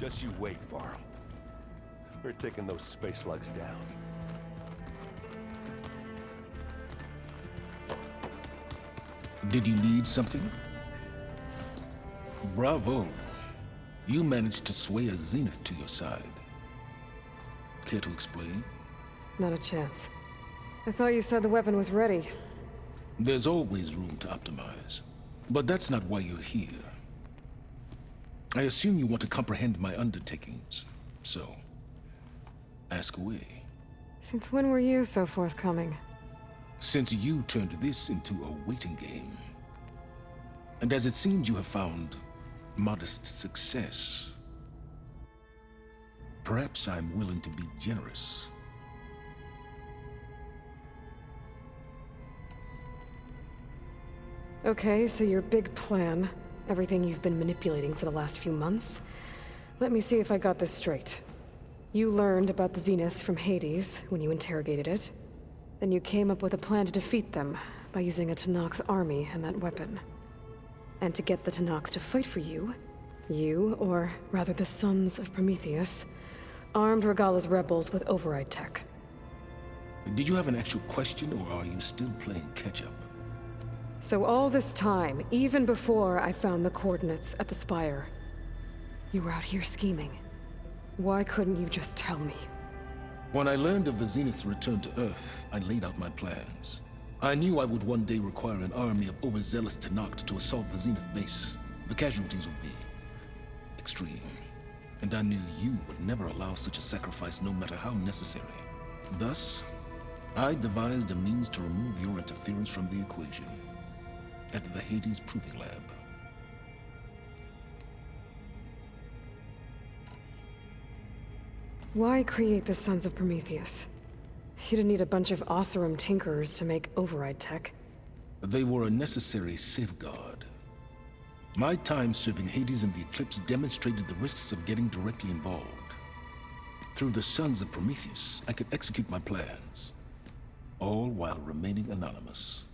Just you wait, Varl. We're taking those space slugs down. Did you need something? Bravo. You managed to sway a Zenith to your side. Care to explain? Not a chance. I thought you said the weapon was ready. There's always room to optimize. But that's not why you're here. I assume you want to comprehend my undertakings. So, ask away. Since when were you so forthcoming? Since you turned this into a waiting game. And as it seems you have found modest success, perhaps I'm willing to be generous. Okay, so your big plan, everything you've been manipulating for the last few months. Let me see if I got this straight. You learned about the Zeniths from Hades when you interrogated it. Then you came up with a plan to defeat them by using a Tenakth army and that weapon. And to get the Tenakth to fight for you, or rather the Sons of Prometheus, armed Regalla's rebels with override tech. Did you have an actual question, or are you still playing catch-up? So all this time, even before I found the coordinates at the Spire, you were out here scheming. Why couldn't you just tell me? When I learned of the Zenith's return to Earth, I laid out my plans. I knew I would one day require an army of overzealous Tenakth to assault the Zenith base. The casualties would be extreme. And I knew you would never allow such a sacrifice, no matter how necessary. Thus, I devised a means to remove your interference from the equation at the Hades Proving Lab. Why create the Sons of Prometheus? You didn't need a bunch of Oseram tinkerers to make override tech. They were a necessary safeguard. My time serving Hades in the Eclipse demonstrated the risks of getting directly involved. Through the Sons of Prometheus, I could execute my plans, all while remaining anonymous.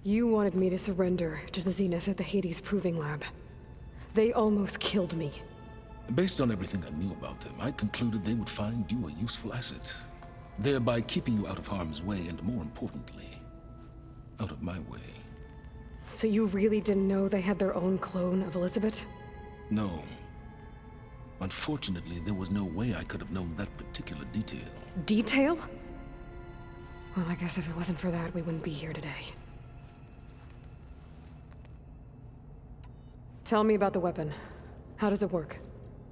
You wanted me to surrender to the Zeniths at the Hades Proving Lab. They almost killed me. Based on everything I knew about them, I concluded they would find you a useful asset, thereby keeping you out of harm's way and, more importantly, out of my way. So you really didn't know they had their own clone of Elizabeth? No. Unfortunately, there was no way I could have known that particular detail. Detail? Well, I guess if it wasn't for that, we wouldn't be here today. Tell me about the weapon. How does it work?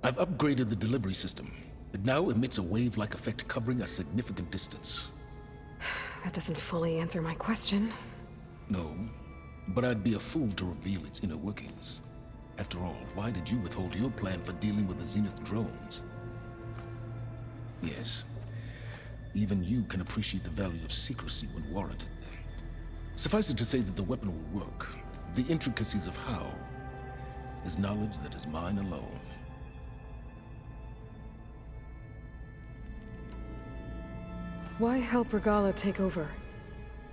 I've upgraded the delivery system. It now emits a wave-like effect covering a significant distance. That doesn't fully answer my question. No, but I'd be a fool to reveal its inner workings. After all, why did you withhold your plan for dealing with the Zenith drones? Yes, even you can appreciate the value of secrecy when warranted. Suffice it to say that the weapon will work. The intricacies of how is knowledge that is mine alone. Why help Regalla take over?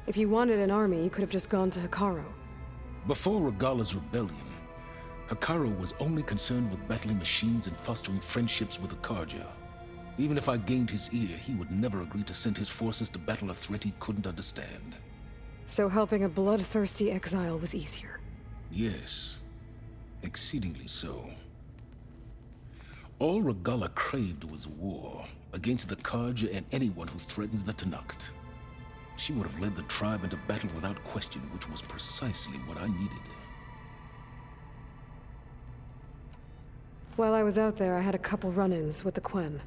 If you wanted an army, you could have just gone to Hekarro. Before Regalla's rebellion, Hekarro was only concerned with battling machines and fostering friendships with Akarja. Even if I gained his ear, he would never agree to send his forces to battle a threat he couldn't understand. So helping a bloodthirsty exile was easier? Yes, exceedingly so. All Regalla craved was war against the Karja and anyone who threatens the Tenakth. She would have led the tribe into battle without question, which was precisely what I needed. While I was out there, I had a couple run-ins with the Quen.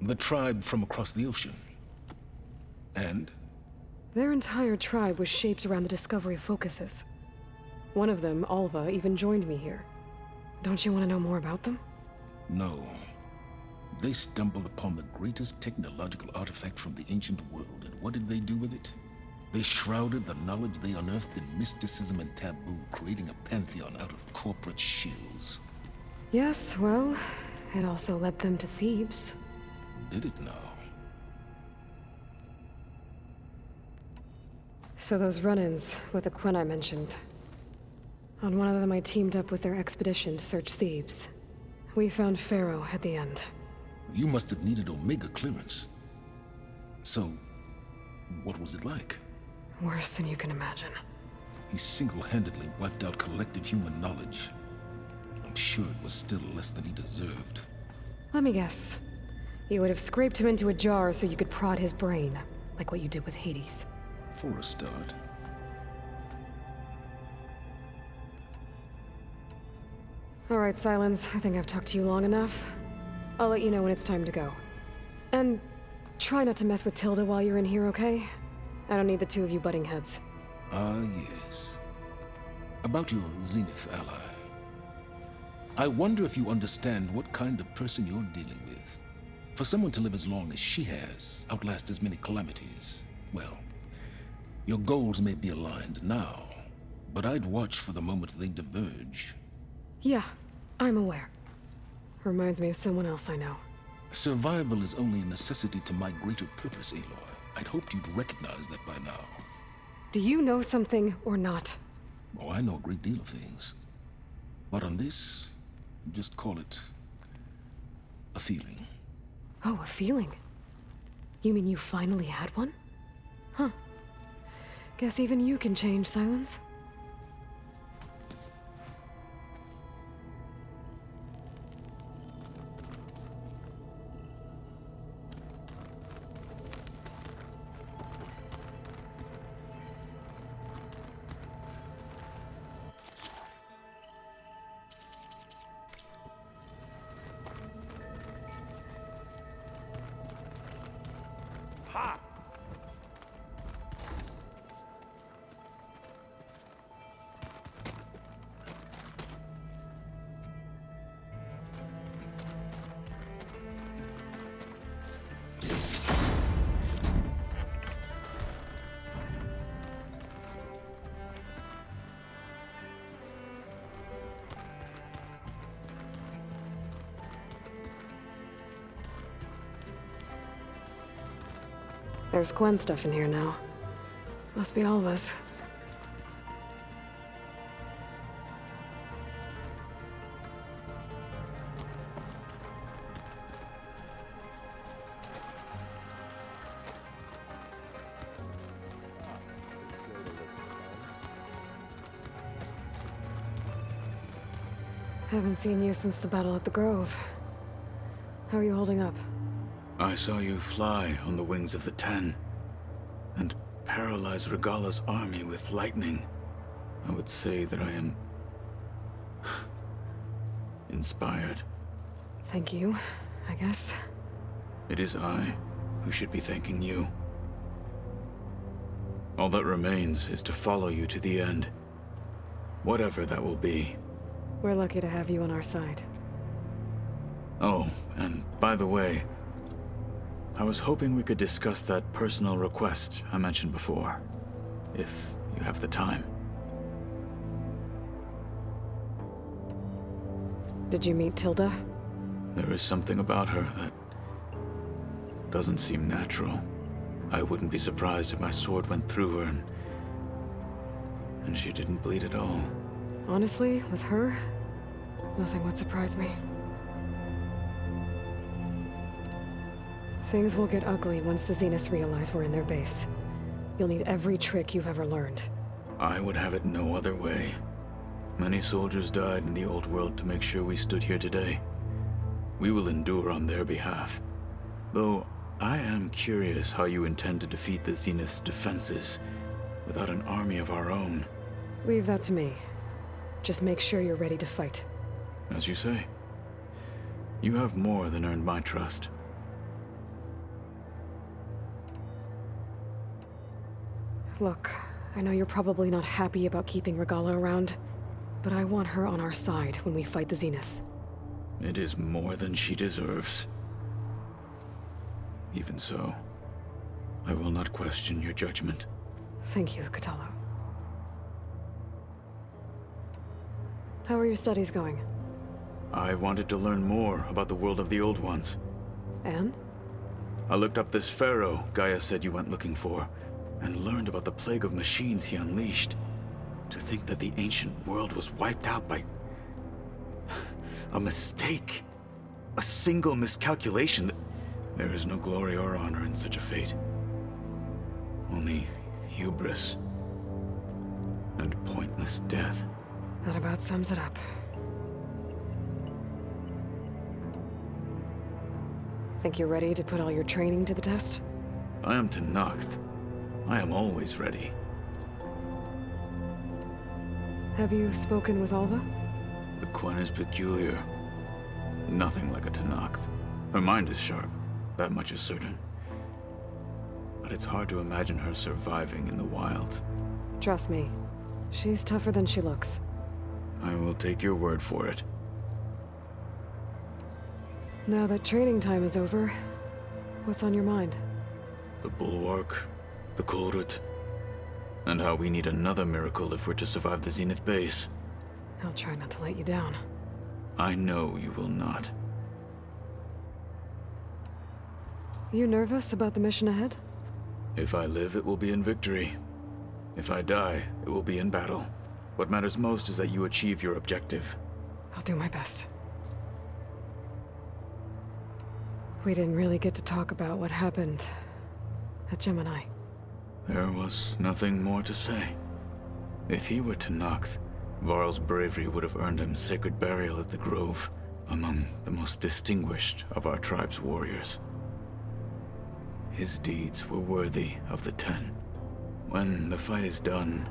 The tribe from across the ocean. And? Their entire tribe was shaped around the discovery of focuses. One of them, Alva, even joined me here. Don't you want to know more about them? No. They stumbled upon the greatest technological artifact from the ancient world, and what did they do with it? They shrouded the knowledge they unearthed in mysticism and taboo, creating a pantheon out of corporate shills. Yes, well, it also led them to Thebes. Did it now? So those run-ins with the Quen I mentioned, On one of them, I teamed up with their expedition to search Thebes. We found Pharaoh at the end. You must have needed Omega clearance. So, what was it like? Worse than you can imagine. He single-handedly wiped out collective human knowledge. I'm sure it was still less than he deserved. Let me guess. You would have scraped him into a jar so you could prod his brain, like what you did with Hades. For a start. All right, Silence. I think I've talked to you long enough. I'll let you know when it's time to go. And try not to mess with Tilda while you're in here, okay? I don't need the two of you butting heads. Ah, yes. About your Zenith ally. I wonder if you understand what kind of person you're dealing with. For someone to live as long as she has, outlast as many calamities, well, your goals may be aligned now, but I'd watch for the moment they diverge. Yeah, I'm aware. Reminds me of someone else I know. Survival is only a necessity to my greater purpose, Aloy. I'd hoped you'd recognize that by now. Do you know something or not? Oh, I know a great deal of things. But on this, just call it a feeling. Oh, a feeling? You mean you finally had one? Huh. Guess even you can change, Silence. Ha! There's Gwen stuff in here now. Must be all of us. Haven't seen you since the battle at the Grove. How are you holding up? I saw you fly on the wings of the Ten, and paralyze Regala's army with lightning. I would say that I am inspired. Thank you, I guess. It is I who should be thanking you. All that remains is to follow you to the end, whatever that will be. We're lucky to have you on our side. Oh, and by the way, I was hoping we could discuss that personal request I mentioned before, if you have the time. Did you meet Tilda? There is something about her that doesn't seem natural. I wouldn't be surprised if my sword went through her and she didn't bleed at all. Honestly, with her, nothing would surprise me. Things will get ugly once the Zeniths realize we're in their base. You'll need every trick you've ever learned. I would have it no other way. Many soldiers died in the old world to make sure we stood here today. We will endure on their behalf. Though, I am curious how you intend to defeat the Zenith's defenses without an army of our own. Leave that to me. Just make sure you're ready to fight. As you say. You have more than earned my trust. Look, I know you're probably not happy about keeping Regala around, but I want her on our side when we fight the Zeniths. It is more than she deserves. Even so, I will not question your judgment. Thank you, Katalo. How are your studies going? I wanted to learn more about the world of the Old Ones. And? I looked up this pharaoh Gaia said you went looking for, and learned about the plague of machines he unleashed. To think that the ancient world was wiped out by a mistake. A single miscalculation. There is no glory or honor in such a fate. Only hubris and pointless death. That about sums it up. Think you're ready to put all your training to the test? I am Tenakth. I am always ready. Have you spoken with Alva? The Quen is peculiar. Nothing like a Tenakth. Her mind is sharp, that much is certain. But it's hard to imagine her surviving in the wilds. Trust me, she's tougher than she looks. I will take your word for it. Now that training time is over, what's on your mind? The Bulwark, the Kulrut, and how we need another miracle if we're to survive the Zenith base. I'll try not to let you down. I know you will not. You nervous about the mission ahead? If I live, it will be in victory. If I die, it will be in battle. What matters most is that you achieve your objective. I'll do my best. We didn't really get to talk about what happened at Gemini. There was nothing more to say. If he were Tenakth, Varl's bravery would have earned him sacred burial at the Grove, among the most distinguished of our tribe's warriors. His deeds were worthy of the Ten. When the fight is done,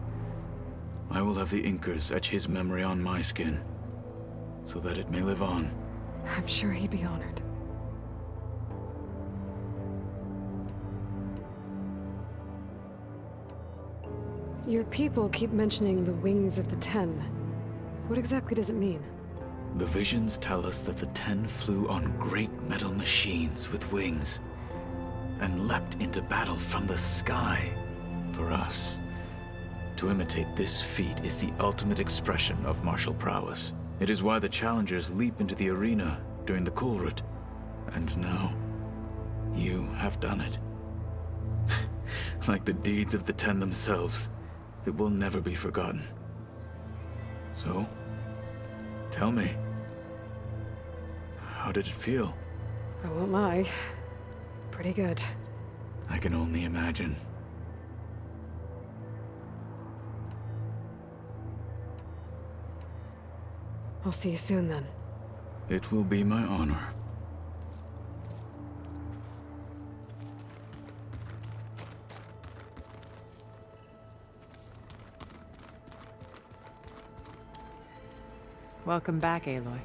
I will have the Inkers etch his memory on my skin, so that it may live on. I'm sure he'd be honored. Your people keep mentioning the wings of the Ten. What exactly does it mean? The visions tell us that the Ten flew on great metal machines with wings, and leapt into battle from the sky. For us, to imitate this feat is the ultimate expression of martial prowess. It is why the challengers leap into the arena during the Kulrut. And now, you have done it. Like the deeds of the Ten themselves, it will never be forgotten. So, tell me, how did it feel? I won't lie. Pretty good. I can only imagine. I'll see you soon then. It will be my honor. Welcome back, Aloy.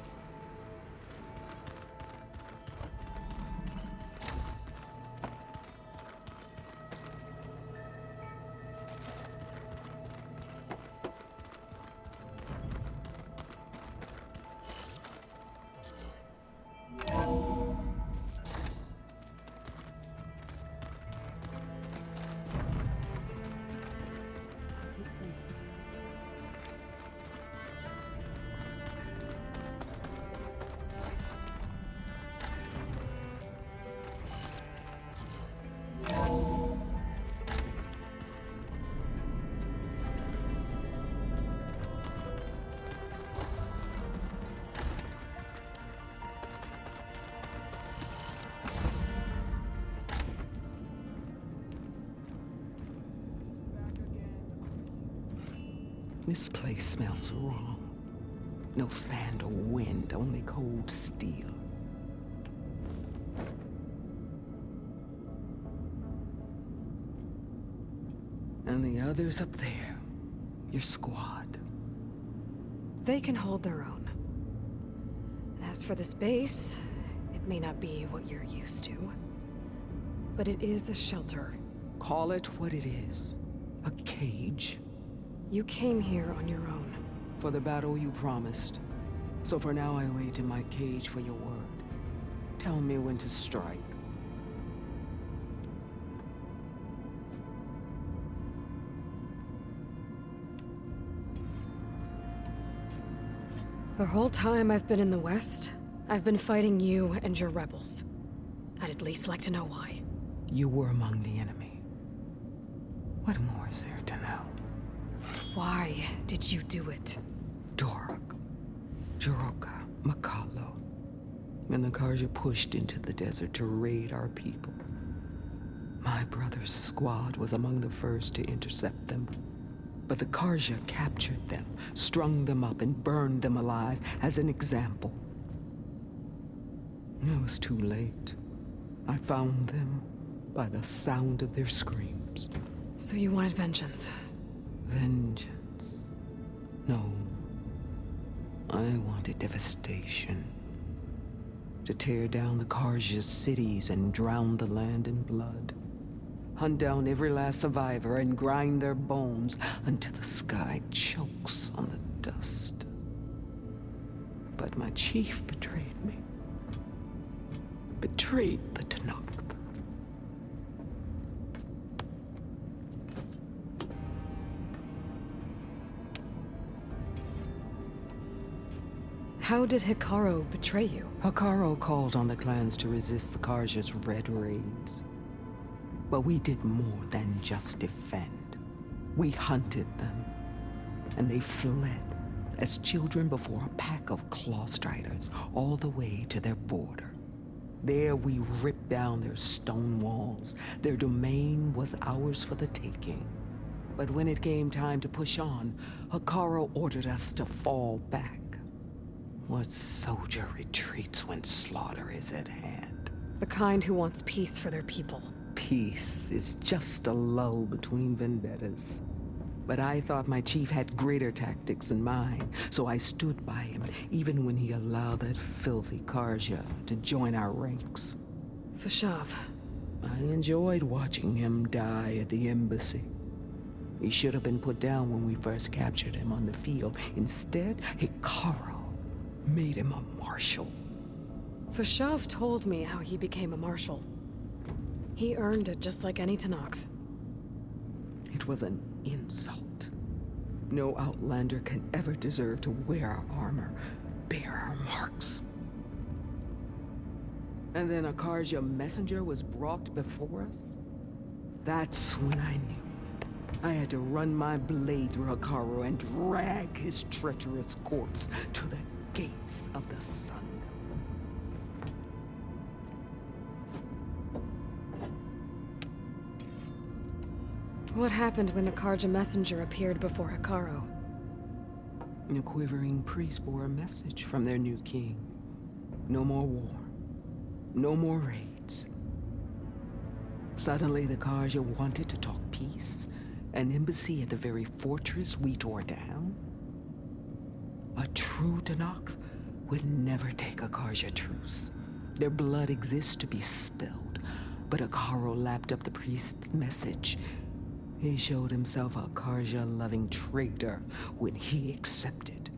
This place smells wrong. No sand or wind, only cold steel. And the others up there, your squad. They can hold their own. And as for this base, it may not be what you're used to, but it is a shelter. Call it what it is. A cage. You came here on your own. For the battle you promised. So for now I wait in my cage for your word. Tell me when to strike. The whole time I've been in the West, I've been fighting you and your rebels. I'd at least like to know why. You were among the enemy. What more is there to know? Why did you do it? Dork, Jiroka, Makalo, and the Karja pushed into the desert to raid our people. My brother's squad was among the first to intercept them. But the Karja captured them, strung them up, and burned them alive as an example. It was too late. I found them by the sound of their screams. So you wanted vengeance? Vengeance? No. I wanted devastation. To tear down the Karja's cities and drown the land in blood. Hunt down every last survivor and grind their bones until the sky chokes on the dust. But my chief betrayed me. Betrayed the Tenakth. How did Hikaru betray you? Hikaru called on the clans to resist the Karja's red raids. But we did more than just defend. We hunted them, and they fled as children before a pack of claw striders all the way to their border. There we ripped down their stone walls. Their domain was ours for the taking. But when it came time to push on, Hikaru ordered us to fall back. What soldier retreats when slaughter is at hand? The kind who wants peace for their people. Peace is just a lull between vendettas. But I thought my chief had greater tactics in mind, so I stood by him, even when he allowed that filthy Karja to join our ranks. Fashav. I enjoyed watching him die at the embassy. He should have been put down when we first captured him on the field. Instead, Hikaru made him a marshal. Fashav told me how he became a marshal. He earned it just like any Tenakth. It was an insult. No Outlander can ever deserve to wear our armor, bear our marks. And then a Karja messenger was brought before us? That's when I knew. I had to run my blade through Hikaru and drag his treacherous corpse to the gates of the sun. What happened when the Karja messenger appeared before Hikaru? The quivering priests bore a message from their new king. No more war. No more raids. Suddenly the Karja wanted to talk peace. An embassy at the very fortress we tore down? A true Tenakth would never take a Karja truce. Their blood exists to be spilled. But Hikaru lapped up the priest's message. He showed himself a Karja-loving traitor when he accepted.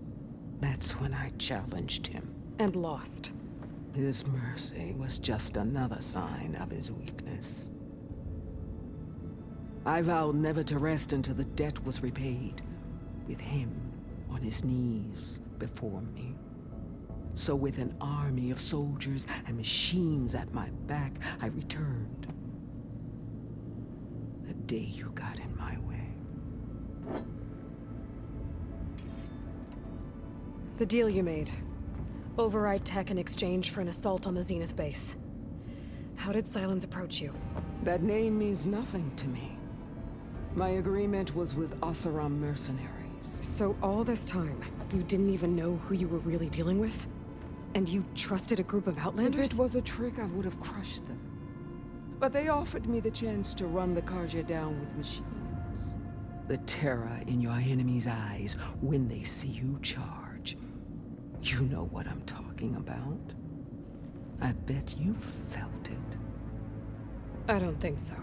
That's when I challenged him. And lost. His mercy was just another sign of his weakness. I vowed never to rest until the debt was repaid, with him on his knees before me. So with an army of soldiers and machines at my back, I returned. The day you got in my way. The deal you made. Override tech in exchange for an assault on the Zenith base. How did Silence approach you? That name means nothing to me. My agreement was with Oseram mercenaries. So all this time, you didn't even know who you were really dealing with? And you trusted a group of Outlanders? If it was a trick, I would have crushed them. But they offered me the chance to run the Karja down with machines. The terror in your enemy's eyes when they see you charge. You know what I'm talking about. I bet you felt it. I don't think so.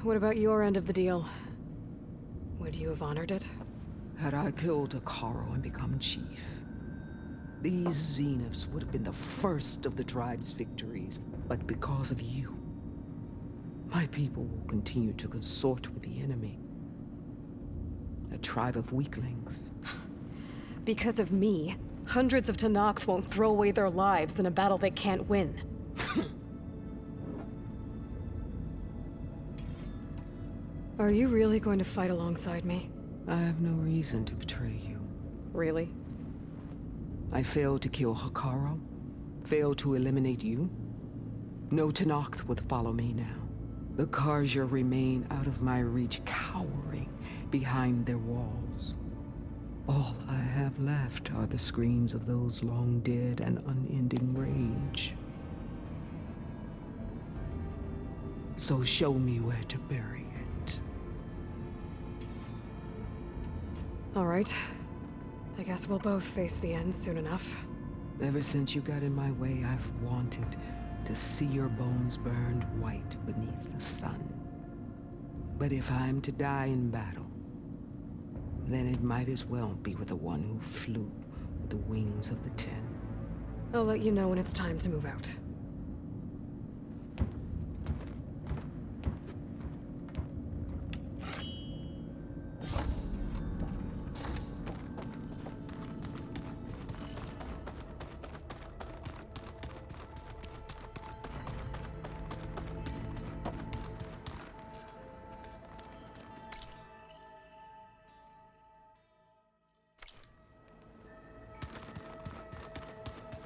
What about your end of the deal? Would you have honored it? Had I killed Hikaru and become chief, these Zeniths would have been the first of the tribe's victories. But because of you, my people will continue to consort with the enemy. A tribe of weaklings. Because of me, hundreds of Tenakth won't throw away their lives in a battle they can't win. Are you really going to fight alongside me? I have no reason to betray you. Really? I failed to kill Hakaro, failed to eliminate you. No Tenakth would follow me now. The Karja remain out of my reach, cowering behind their walls. All I have left are the screams of those long dead and unending rage. So show me where to bury it. All right. I guess we'll both face the end soon enough. Ever since you got in my way, I've wanted to see your bones burned white beneath the sun. But if I'm to die in battle, then it might as well be with the one who flew with the wings of the Ten. I'll let you know when it's time to move out.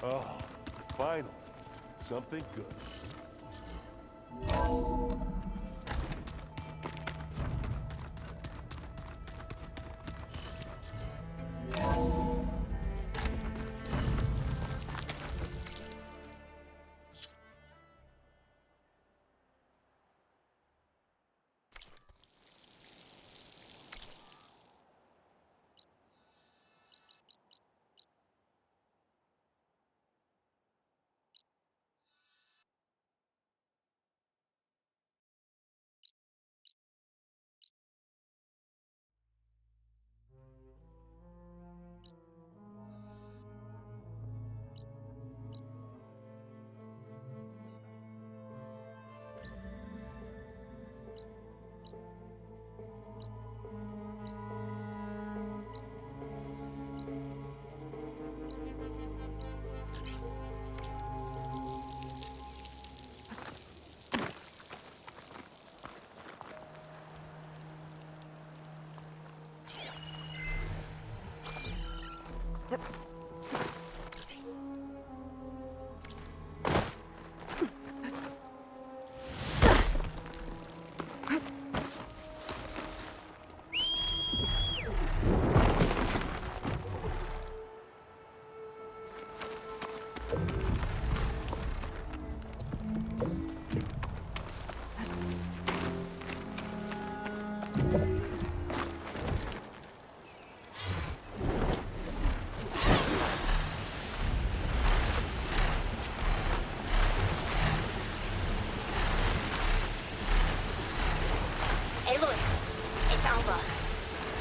Oh, finally. Something good.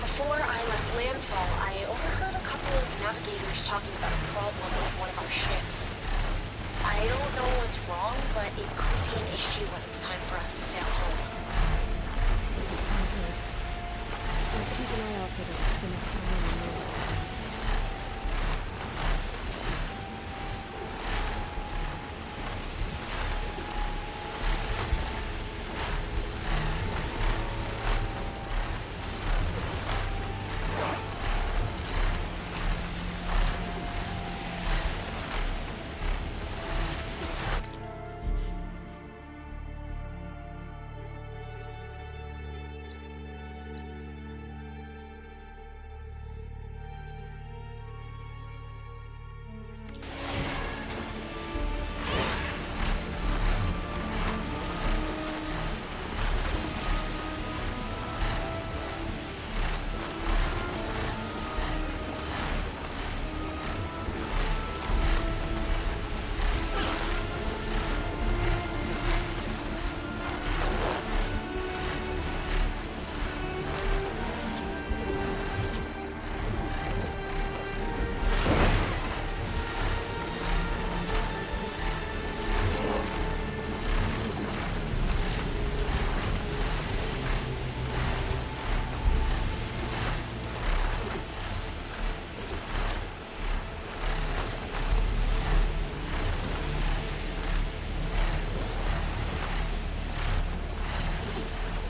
Before I left landfall, I overheard a couple of navigators talking about a problem with one of our ships. I don't know what's wrong, but it could be an issue when it's time for us to sail home. Doesn't sound good. I'll keep an eye out for them the next time I'm in there.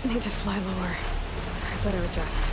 Need to fly lower. I better adjust.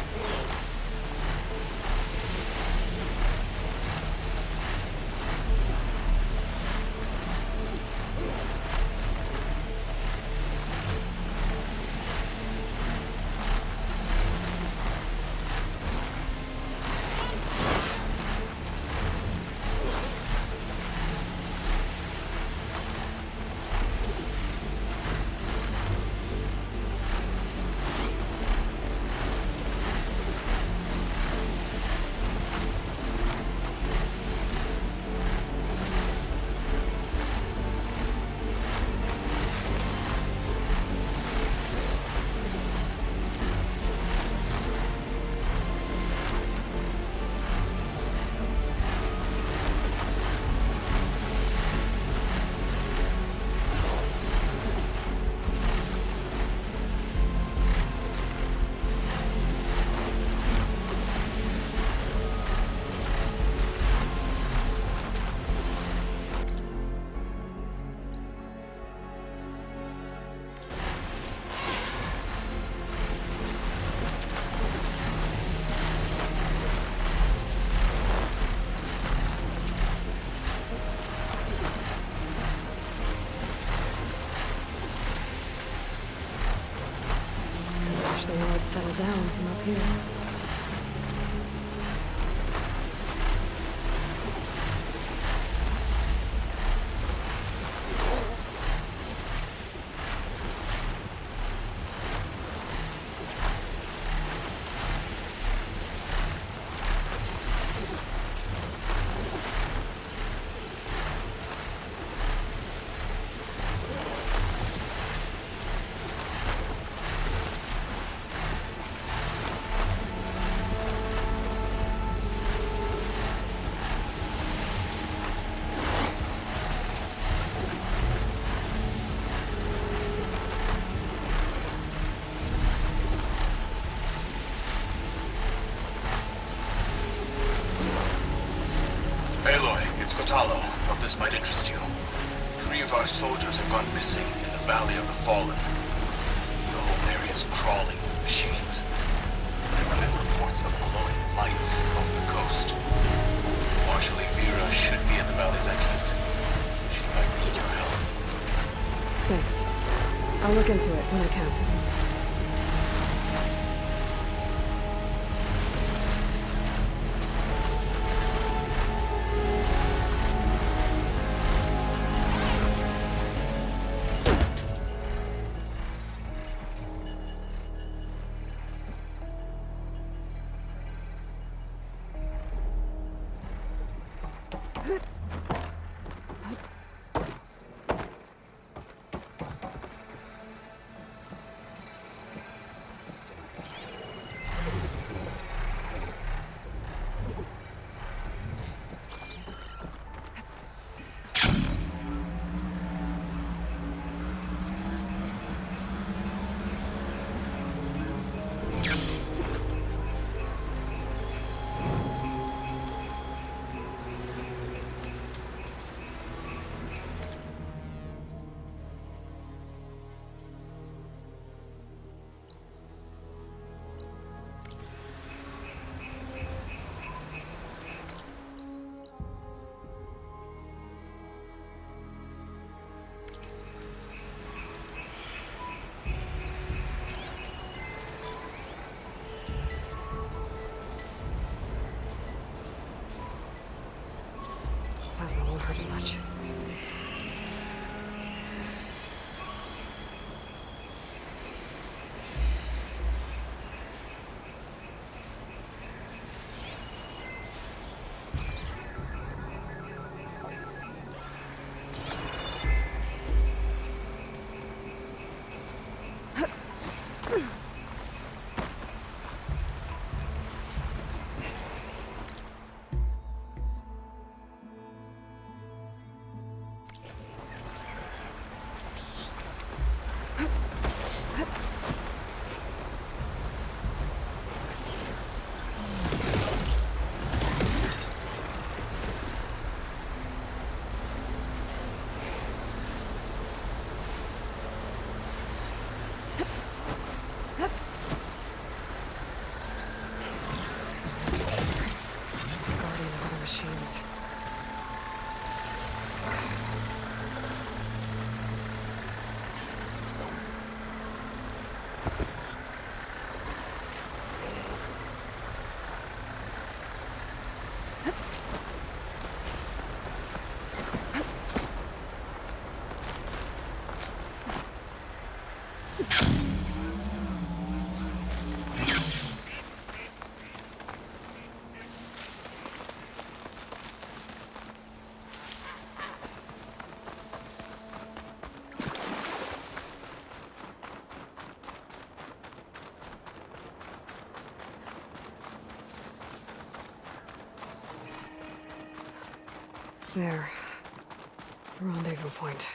Wish the world settled down from up here. Thought this might interest you. 3 of our soldiers have gone missing in the Valley of the Fallen. The whole area is crawling with machines. There have been reports of glowing lights off the coast. Marshal Vera should be at the valley's entrance. She might need your help. Thanks. I'll look into it when I can. Plasma won't hurt much. machines. There. Rendezvous point.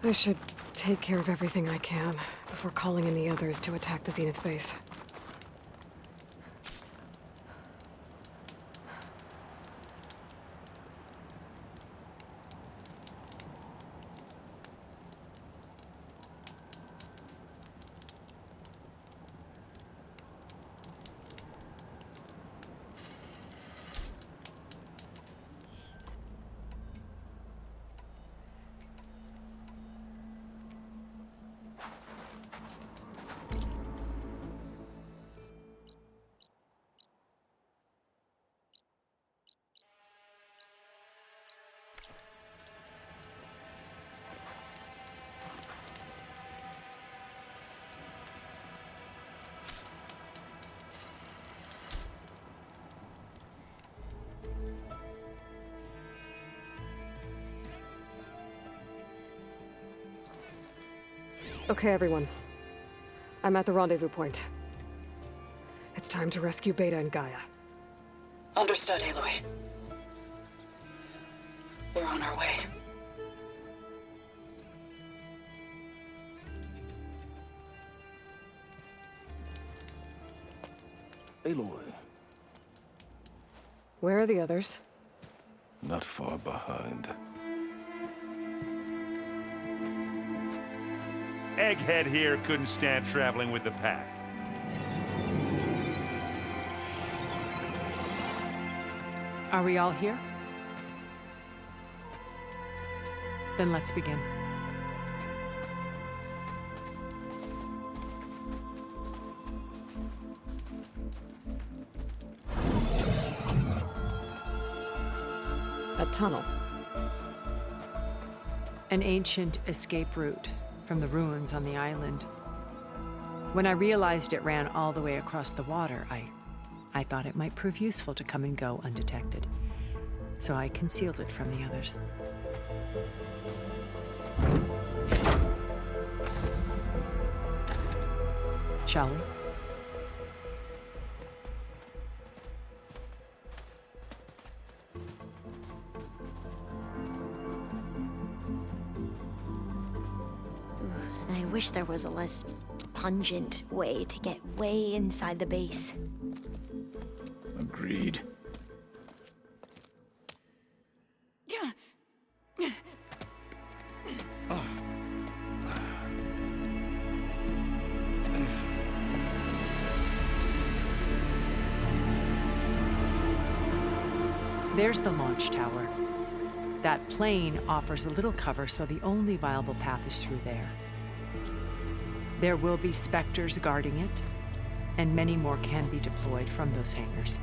I should take care of everything I can before calling in the others to attack the Zenith base. Okay, everyone. I'm at the rendezvous point. It's time to rescue Beta and Gaia. Understood, Aloy. We're on our way. Aloy, Where are the others? not far behind. Egghead here couldn't stand traveling with the pack. Are we all here? Then let's begin. A tunnel. An ancient escape route from the ruins on the island. When I realized it ran all the way across the water, I thought it might prove useful to come and go undetected. So I concealed it from the others. Shall we? I wish there was a less pungent way to get way inside the base. Agreed. There's the launch tower. That plane offers a little cover, so the only viable path is through there. There will be Spectres guarding it, and many more can be deployed from those hangars.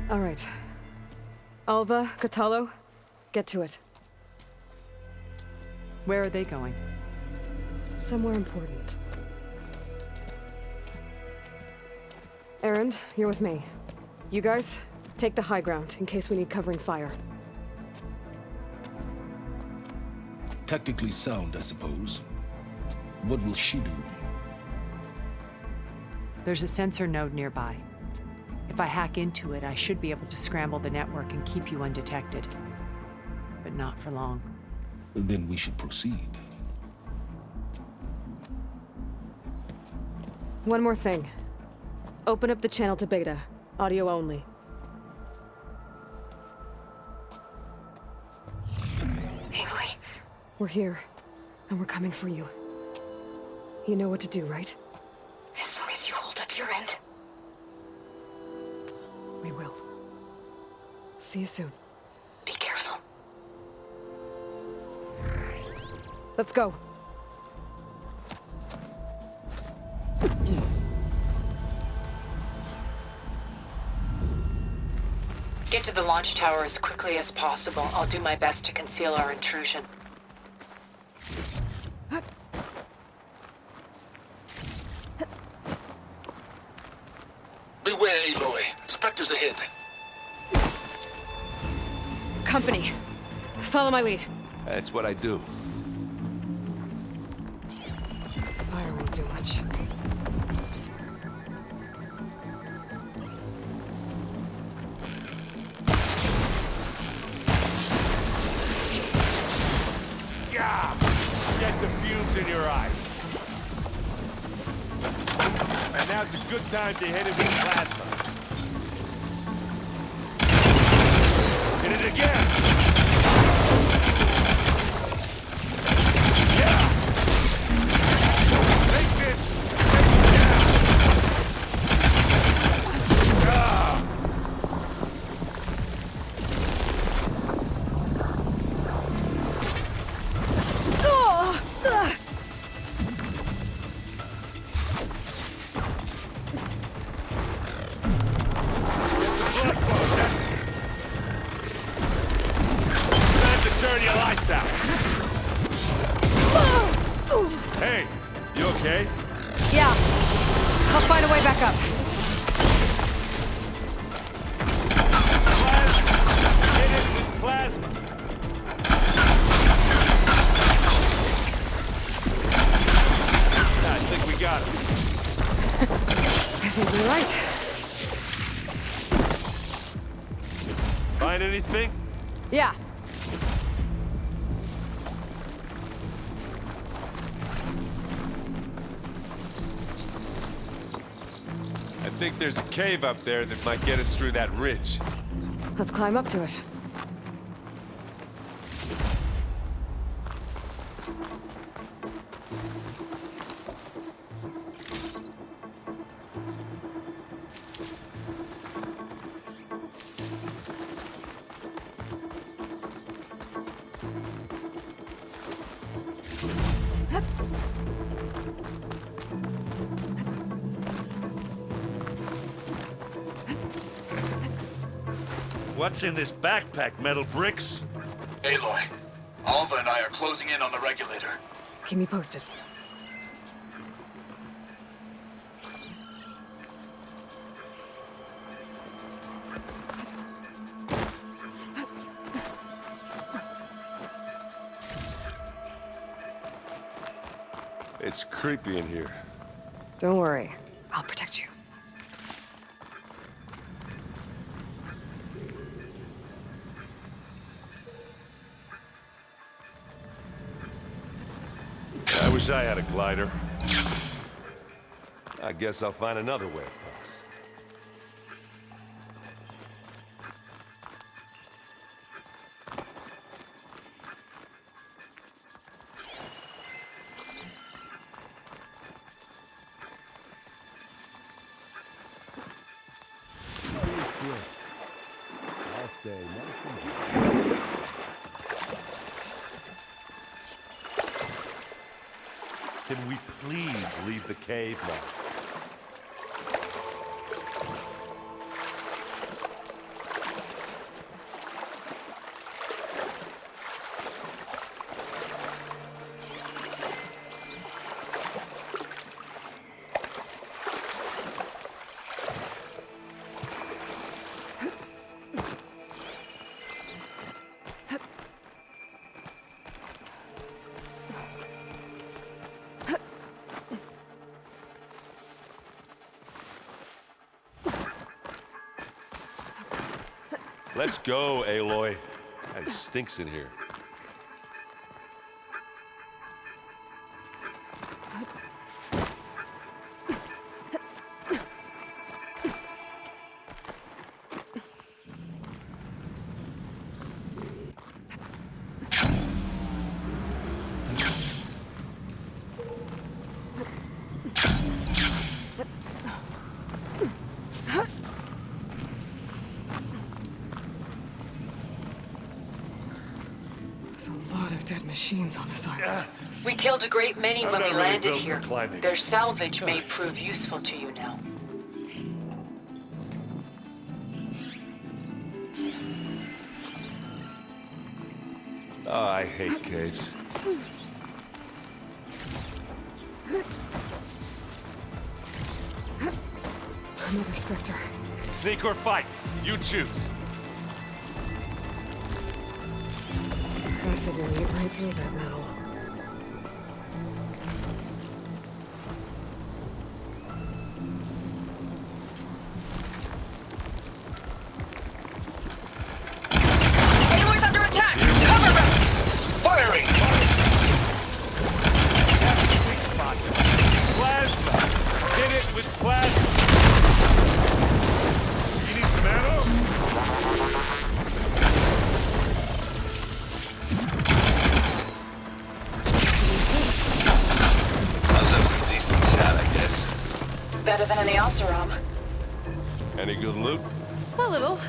All right. Alva, Catalo, get to it. Where are they going? Somewhere important. Erend, you're with me. You guys, take the high ground in case we need covering fire. Tactically sound, I suppose. What will she do? There's a sensor node nearby. If I hack into it, I should be able to scramble the network and keep you undetected. But not for long. Then we should proceed. One more thing. Open up the channel to Beta. Audio only. Aloy, We're here, and we're coming for you. You know what to do, right? as long as you hold up your end. We See you soon. Be careful. Let's go. Get to the launch tower as quickly as possible. I'll do my best to conceal our intrusion. Beware, Aloy. Spectres ahead. Company. Follow my lead. That's what I do. Fire won't do much. Yeah! Get the fumes in your eyes. And now's a good time to hit it with plasma. Hit it again! Yeah! Take this! Take it down! Ah! Turn your lights out. Hey, you okay? Yeah. I'll find a way back up. Plasma. Hit it with plasma. I think we got him. I think you're right. Find anything? Yeah. I think there's a cave up there that might get us through that ridge. Let's climb up to it. What's in this backpack, metal bricks? Aloy, Alva and I are closing in on the regulator. Keep me posted. It's creepy in here. Don't worry. I'll protect you. I wish I had a glider. I guess I'll find another way across. Last day, can we please leave the cave now? Let's go, Aloy. It stinks in here. dead machines on this island. We killed a great many I'm when not we really landed built for here. climbing. Their salvage may prove useful to you now. Oh, I hate caves. Another Spectre. Sneak or fight, you choose. Acid will eat right through that metal. Aloy's under attack! Cover him! Firing! Plasma! Hit it with plasma! You need some ammo? That was a decent shot, I guess. Better than any Oseram. Any good loot? A little.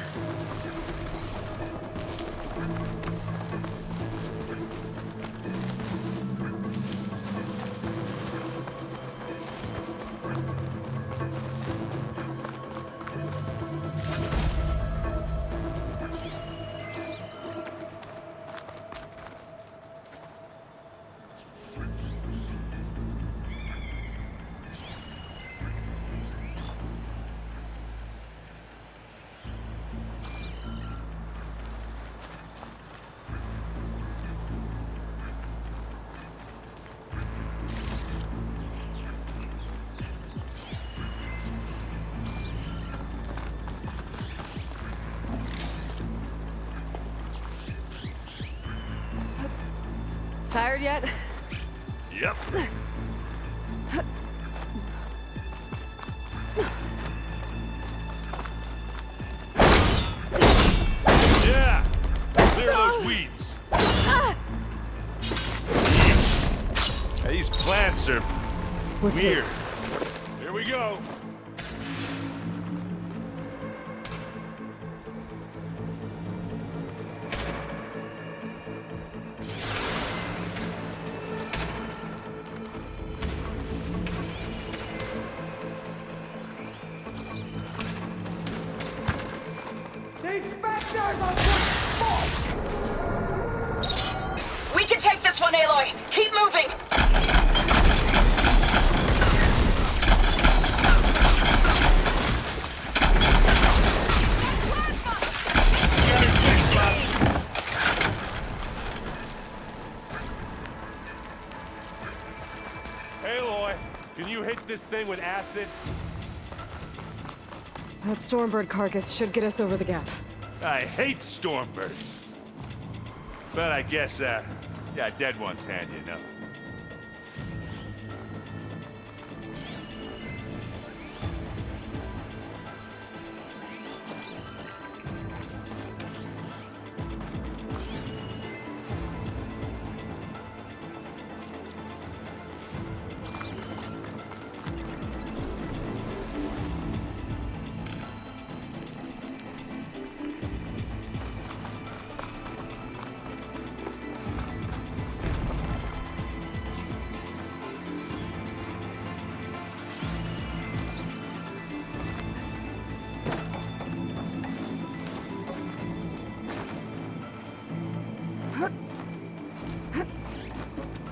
Tired yet? Yep. Yeah! Clear those weeds. These plants are weird. Here we go. We can take this one, Aloy! Keep moving! Aloy, can you hit this thing with acid? That Stormbird carcass should get us over the gap. I hate stormbirds. But I guess, yeah, dead one's handy enough.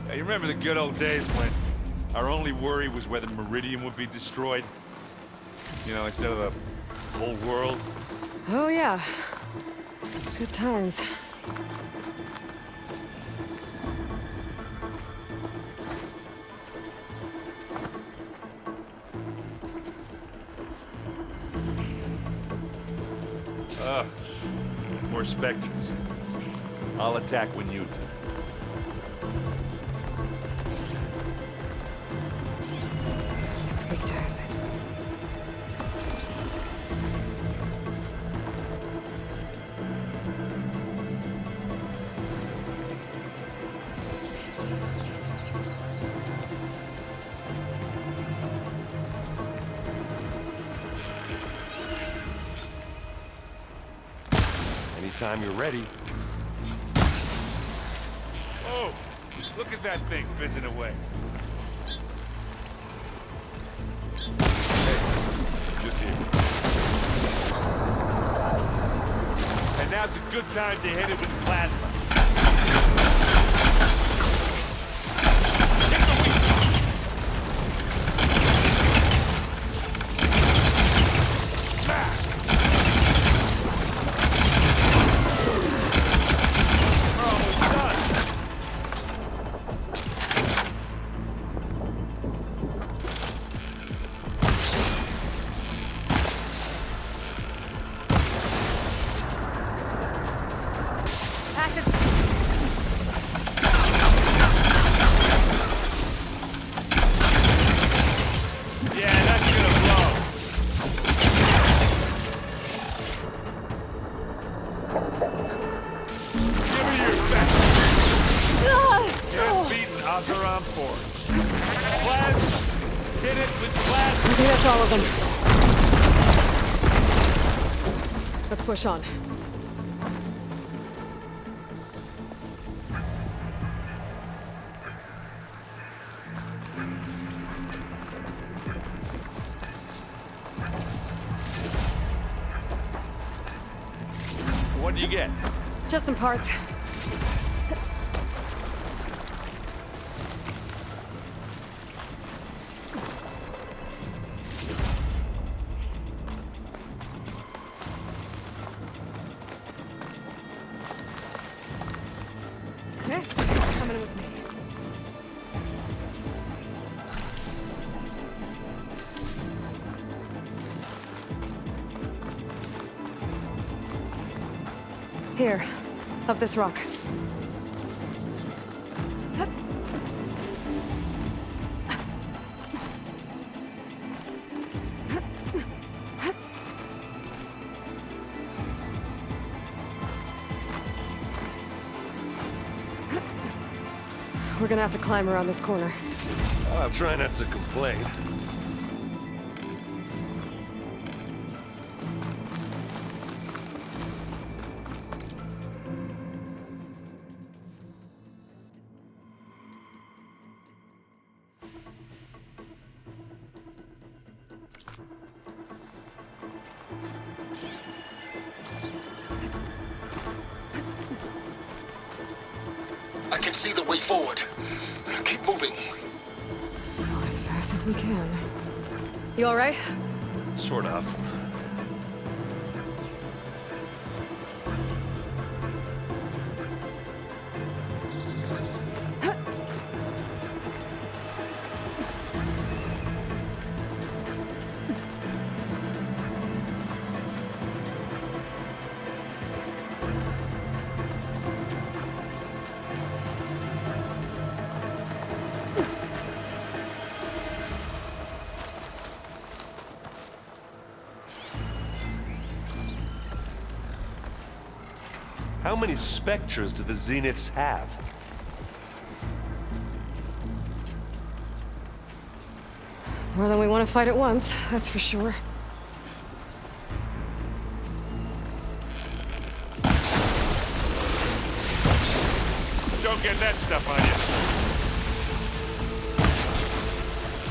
Hey, you remember the good old days when our only worry was whether Meridian would be destroyed? You know, instead of the whole world? Oh yeah. Good times. More specters. I'll attack when you do. It's weak to acid. Anytime you're ready. Whoa! Look at that thing fizzing away. Hey, just here. And now's a good time to hit it with plasma. Hit the weak spot. Smash! We're almost done. Yeah, that's gonna blow. Give me your best. Beaten Asaram Forge. Plasma. Hit it with plasma. I think that's all of them. Let's push on. What do you get? Just some parts. This is coming with me. Here, up this rock. We're gonna have to climb around this corner. I'll try not to complain. I can see the way forward. Keep moving. Going as fast as we can. You all right? Sort of. How many specters do the Zeniths have? More than we want to fight at once, that's for sure. Don't get that stuff on you.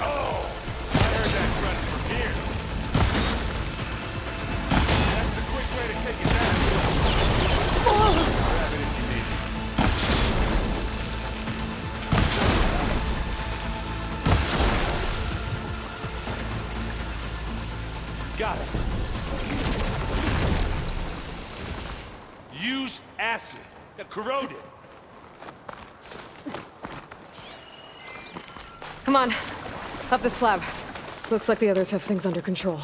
Oh! I heard that grunt from here. That's the quick way to take it down. Grab it if you need it. Got it. Use acid. Corroded. Come on, up the slab. Looks like the others have things under control.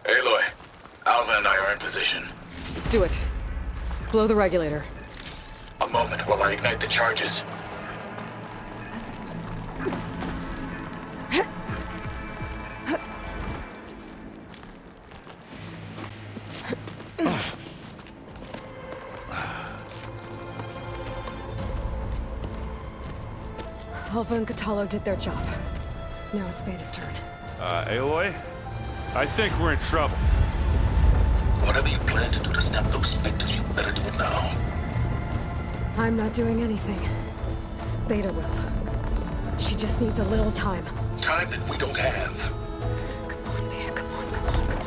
Aloy, Alva and I are in position. Do it. Blow the regulator. A moment while I ignite the charges. Alpha and Catalo did their job. Now it's Beta's turn. Aloy? I think we're in trouble. Whatever you plan to do to stop those specters, you better do it now. I'm not doing anything. Beta will. She just needs a little time. Time that we don't have. Come on, Beta, come on, come on, come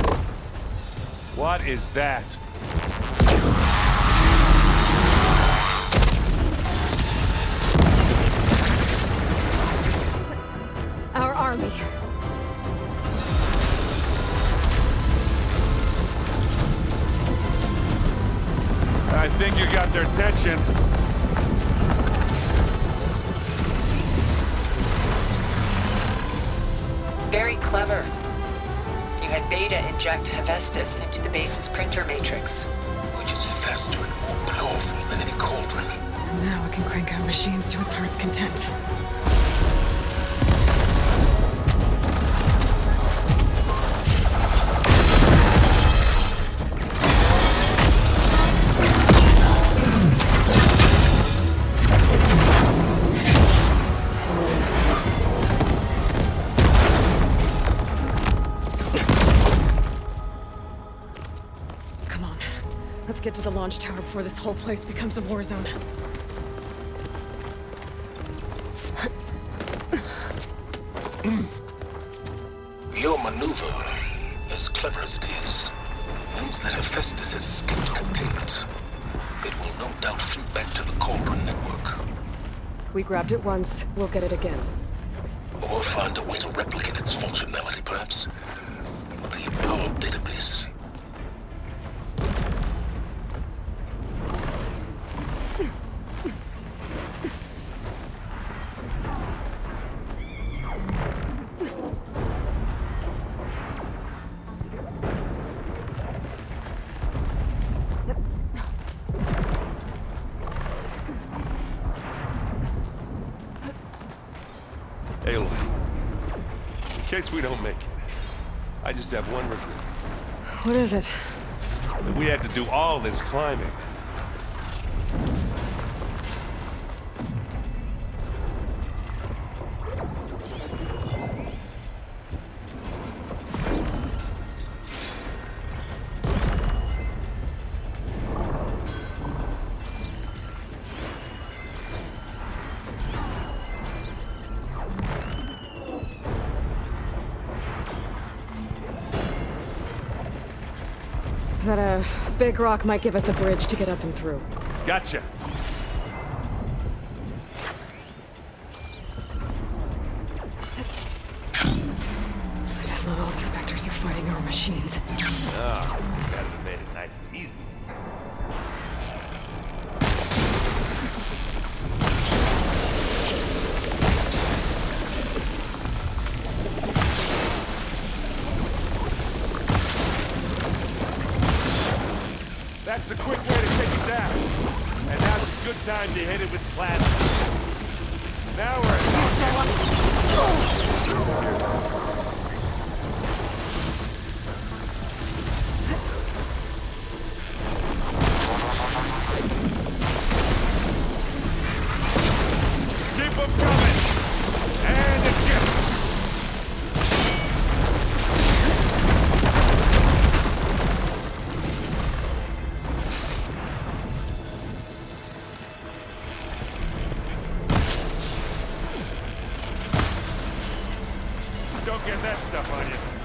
on. What is that? Our army. I think you got their attention. Very clever. You had Beta inject Hephaestus into the base's printer matrix. Which is faster and more powerful than any cauldron. And now it can crank out machines to its heart's content. Let's get to the launch tower before this whole place becomes a war zone. Your maneuver, as clever as it is, means that Hephaestus has escaped containment. It will no doubt flee back to the Cauldron network. We grabbed it once, we'll get it again. Or find a way to replicate its functionality, perhaps. The Apollo database. Aloy, in case we don't make it, I just have one regret. What is it? That we had to do all this climbing. That big rock might give us a bridge to get up and through. Gotcha. I guess not all the specters are fighting our machines. Ah, gotta have made it nice and easy. That's a quick way to take it down. And now's a good time to hit it with plasma. Now we're keep them coming. And a gift. Don't get that stuff on you.